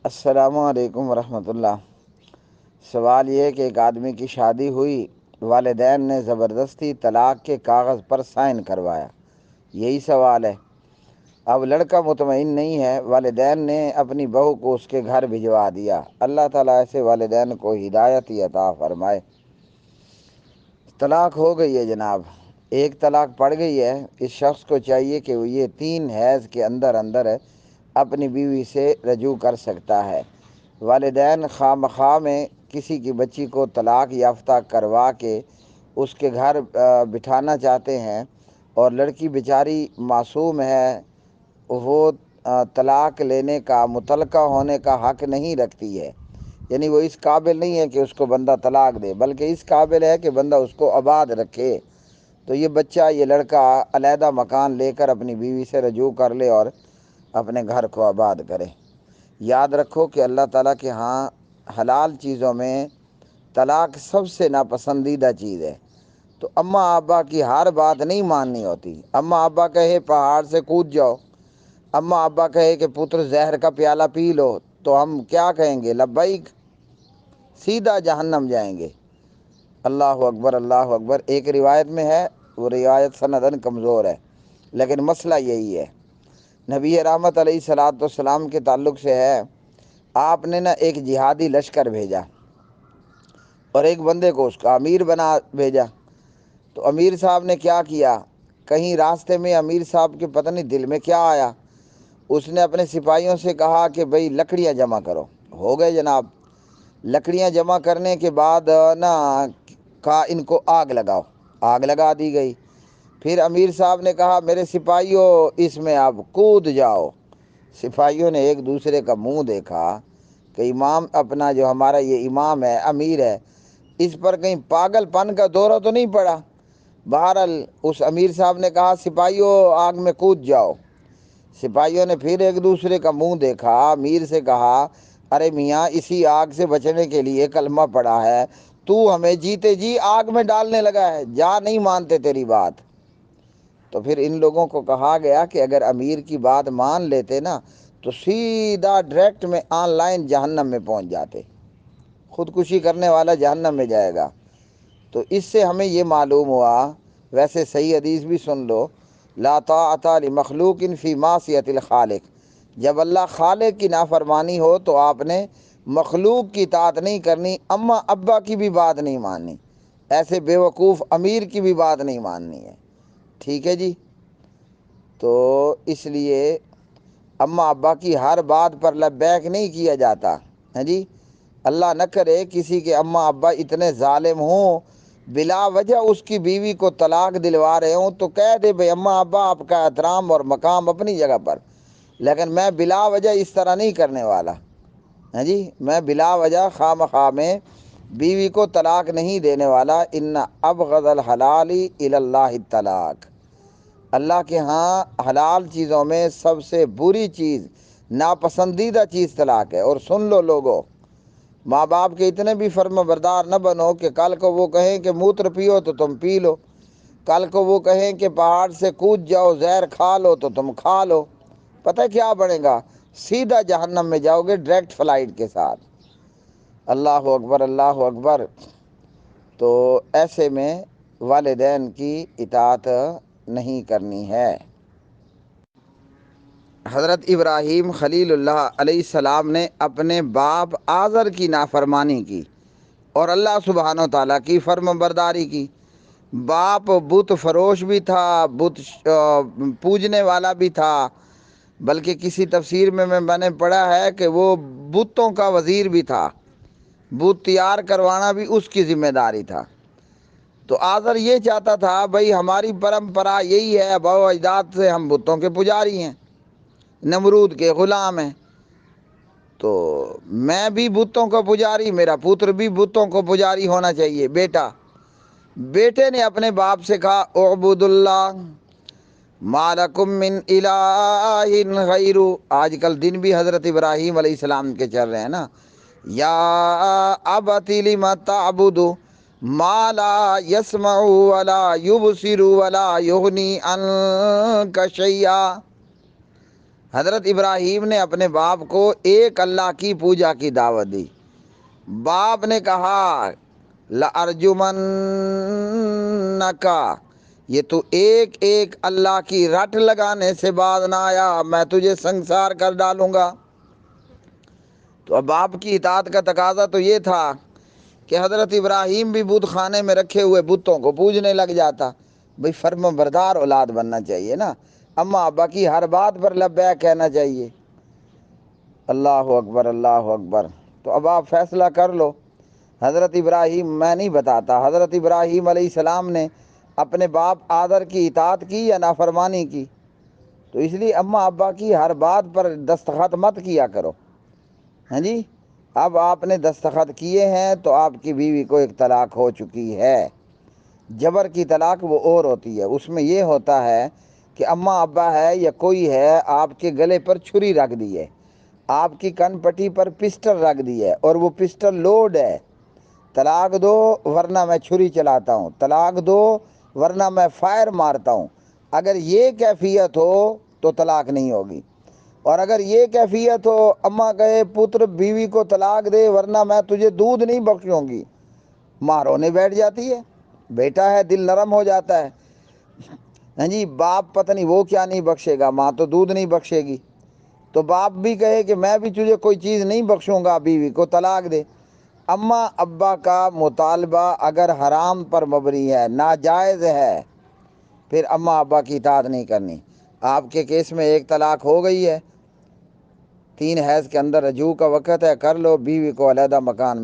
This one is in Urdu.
السلام علیکم ورحمۃ اللہ۔ سوال یہ کہ ایک آدمی کی شادی ہوئی، والدین نے زبردستی طلاق کے کاغذ پر سائن کروایا، یہی سوال ہے۔ اب لڑکا مطمئن نہیں ہے، والدین نے اپنی بہو کو اس کے گھر بھجوا دیا۔ اللہ تعالیٰ ایسے والدین کو ہدایت عطا فرمائے۔ طلاق ہو گئی ہے جناب، ایک طلاق پڑ گئی ہے۔ اس شخص کو چاہیے کہ وہ یہ 3 حیض کے اندر اپنی بیوی سے رجوع کر سکتا ہے۔ والدین خواہ مخواہ میں کسی کی بچی کو طلاق یافتہ کروا کے اس کے گھر بٹھانا چاہتے ہیں، اور لڑکی بیچاری معصوم ہے، وہ طلاق لینے کا، مطلقہ ہونے کا حق نہیں رکھتی ہے۔ یعنی وہ اس قابل نہیں ہے کہ اس کو بندہ طلاق دے، بلکہ اس قابل ہے کہ بندہ اس کو آباد رکھے۔ تو یہ بچہ، یہ لڑکا علیحدہ مکان لے کر اپنی بیوی سے رجوع کر لے اور اپنے گھر کو آباد کرے۔ یاد رکھو کہ اللہ تعالیٰ کے ہاں حلال چیزوں میں طلاق سب سے ناپسندیدہ چیز ہے۔ تو اماں ابا کی ہر بات نہیں ماننی ہوتی۔ اماں ابا کہے پہاڑ سے کود جاؤ، اماں ابا کہے کہ پتر زہر کا پیالہ پی لو، تو ہم کیا کہیں گے؟ لبیک، سیدھا جہنم جائیں گے۔ اللہ اکبر، اللہ اکبر۔ ایک روایت میں ہے، وہ روایت سندن کمزور ہے، لیکن مسئلہ یہی ہے۔ نبی رحمت علیہ الصلوۃ والسلام کے تعلق سے ہے، آپ نے ایک جہادی لشکر بھیجا اور ایک بندے کو اس کا امیر بنا بھیجا۔ تو امیر صاحب نے کیا کیا، کہیں راستے میں امیر صاحب کے پتہ نہیں دل میں کیا آیا، اس نے اپنے سپاہیوں سے کہا کہ بھئی لکڑیاں جمع کرو۔ ہو گئے جناب، لکڑیاں جمع کرنے کے بعد کہا ان کو آگ لگاؤ، آگ لگا دی گئی۔ پھر امیر صاحب نے کہا میرے سپاہیوں اس میں آپ کود جاؤ۔ سپاہیوں نے ایک دوسرے کا منہ دیکھا کہ امام اپنا جو ہمارا یہ امام ہے، امیر ہے، اس پر کہیں پاگل پن کا دورہ تو نہیں پڑا۔ بہرحال اس امیر صاحب نے کہا سپاہیوں آگ میں کود جاؤ۔ سپاہیوں نے پھر ایک دوسرے کا منہ دیکھا، امیر سے کہا ارے میاں، اسی آگ سے بچنے کے لیے کلمہ پڑا ہے، تو ہمیں جیتے جی آگ میں ڈالنے لگا ہے، جا نہیں مانتے تیری بات۔ تو پھر ان لوگوں کو کہا گیا کہ اگر امیر کی بات مان لیتے نا تو سیدھا ڈائریکٹ میں آن لائن جہنم میں پہنچ جاتے، خودکشی کرنے والا جہنم میں جائے گا۔ تو اس سے ہمیں یہ معلوم ہوا، ویسے صحیح حدیث بھی سن لو، لا طاعۃ لمخلوق فی معصیۃ الخالق۔ جب اللہ خالق کی نافرمانی ہو تو آپ نے مخلوق کی اطاعت نہیں کرنی، اماں ابا کی بھی بات نہیں ماننی، ایسے بیوقوف امیر کی بھی بات نہیں ماننی ہے۔ ٹھیک ہے جی؟ تو اس لیے اماں ابا کی ہر بات پر لبیک نہیں کیا جاتا ہے جی۔ اللہ نہ کرے کسی کے اماں ابا اتنے ظالم ہوں، بلا وجہ اس کی بیوی کو طلاق دلوا رہے ہوں، تو کہہ دے بھئی اماں ابا آپ کا احترام اور مقام اپنی جگہ پر، لیکن میں بلا وجہ اس طرح نہیں کرنے والا ہے جی۔ میں بلا وجہ خواہ مخواہ میں بیوی کو طلاق نہیں دینے والا۔ ان ابغض الحلال الی اللہ الطلاق۔ اللہ کے ہاں حلال چیزوں میں سب سے بری چیز، ناپسندیدہ چیز طلاق ہے۔ اور سن لو لوگو، ماں باپ کے اتنے بھی فرما بردار نہ بنو کہ کل کو وہ کہیں کہ موتر پیو تو تم پی لو، کل کو وہ کہیں کہ پہاڑ سے کود جاؤ زہر کھا لو تو تم کھا لو۔ پتہ کیا بنے گا؟ سیدھا جہنم میں جاؤ گے ڈائریکٹ فلائٹ کے ساتھ۔ اللہ اکبر، اللہ اکبر۔ تو ایسے میں والدین کی اطاعت نہیں کرنی ہے۔ حضرت ابراہیم خلیل اللہ علیہ السلام نے اپنے باپ آزر کی نافرمانی کی اور اللہ سبحانہ و تعالیٰ کی فرم برداری کی۔ باپ بت فروش بھی تھا، بت پوجنے والا بھی تھا، بلکہ کسی تفسیر میں میں نے پڑھا ہے کہ وہ بتوں کا وزیر بھی تھا، بت تیار کروانا بھی اس کی ذمہ داری تھا۔ تو آزر یہ چاہتا تھا بھئی ہماری پرمپرا یہی ہے، آباء و اجداد سے ہم بتوں کے پجاری ہیں، نمرود کے غلام ہیں، تو میں بھی بتوں کا پجاری، میرا پتر بھی بتوں کو پجاری ہونا چاہیے۔ بیٹے نے اپنے باپ سے کہا اعبد اللہ ما لکم من الہ غیرہ۔ آج کل دن بھی حضرت ابراہیم علیہ السلام کے چل رہے ہیں نا، یا ابت لم تعبد ما لا یسمع ولا یبصر ولا یغنی عنک شیئا۔ حضرت ابراہیم نے اپنے باپ کو ایک اللہ کی پوجا کی دعوت دی۔ باپ نے کہا لَأَرْجُمَنَّكَ، یہ تو ایک ایک اللہ کی رٹ لگانے سے باز نہ آیا، میں تجھے سنسار کر ڈالوں گا۔ تو اب باپ کی اطاعت کا تقاضا تو یہ تھا کہ حضرت ابراہیم بھی بت خانے میں رکھے ہوئے بتوں کو پوجنے لگ جاتا۔ بھئی فرم بردار اولاد بننا چاہیے نا، اماں ابا کی ہر بات پر لبیک کہنا چاہیے۔ اللہ اکبر، اللہ اکبر۔ تو اب آپ فیصلہ کر لو، حضرت ابراہیم، میں نہیں بتاتا، حضرت ابراہیم علیہ السلام نے اپنے باپ آدر کی اطاعت کی یا نافرمانی کی؟ تو اس لیے اماں ابا کی ہر بات پر دستخط مت کیا کرو۔ ہاں جی، اب آپ نے دستخط کیے ہیں تو آپ کی بیوی کو ایک طلاق ہو چکی ہے۔ جبر کی طلاق وہ اور ہوتی ہے، اس میں یہ ہوتا ہے کہ اماں ابا ہے یا کوئی ہے، آپ کے گلے پر چھری رکھ دی ہے، آپ کی کن پٹی پر پسٹل رکھ دی ہے اور وہ پسٹل لوڈ ہے، طلاق دو ورنہ میں چھری چلاتا ہوں، طلاق دو ورنہ میں فائر مارتا ہوں۔ اگر یہ کیفیت ہو تو طلاق نہیں ہوگی، اور اگر یہ کیفیت ہو اماں کہے پتر بیوی کو طلاق دے ورنہ میں تجھے دودھ نہیں بخشوں گی، ماں رونے بیٹھ جاتی ہے، بیٹا ہے دل نرم ہو جاتا ہے۔ ہاں جی، باپ پتہ نہیں وہ کیا نہیں بخشے گا، ماں تو دودھ نہیں بخشے گی۔ تو باپ بھی کہے کہ میں بھی تجھے کوئی چیز نہیں بخشوں گا، بیوی کو طلاق دے۔ اماں ابا کا مطالبہ اگر حرام پر مبنی ہے، ناجائز ہے، پھر اماں ابا کی اطاعت نہیں کرنی۔ آپ کے کیس میں ایک طلاق ہو گئی ہے، 3 حیض کے اندر رجوع کا وقت ہے، کر لو، بیوی کو علیحدہ مکان میں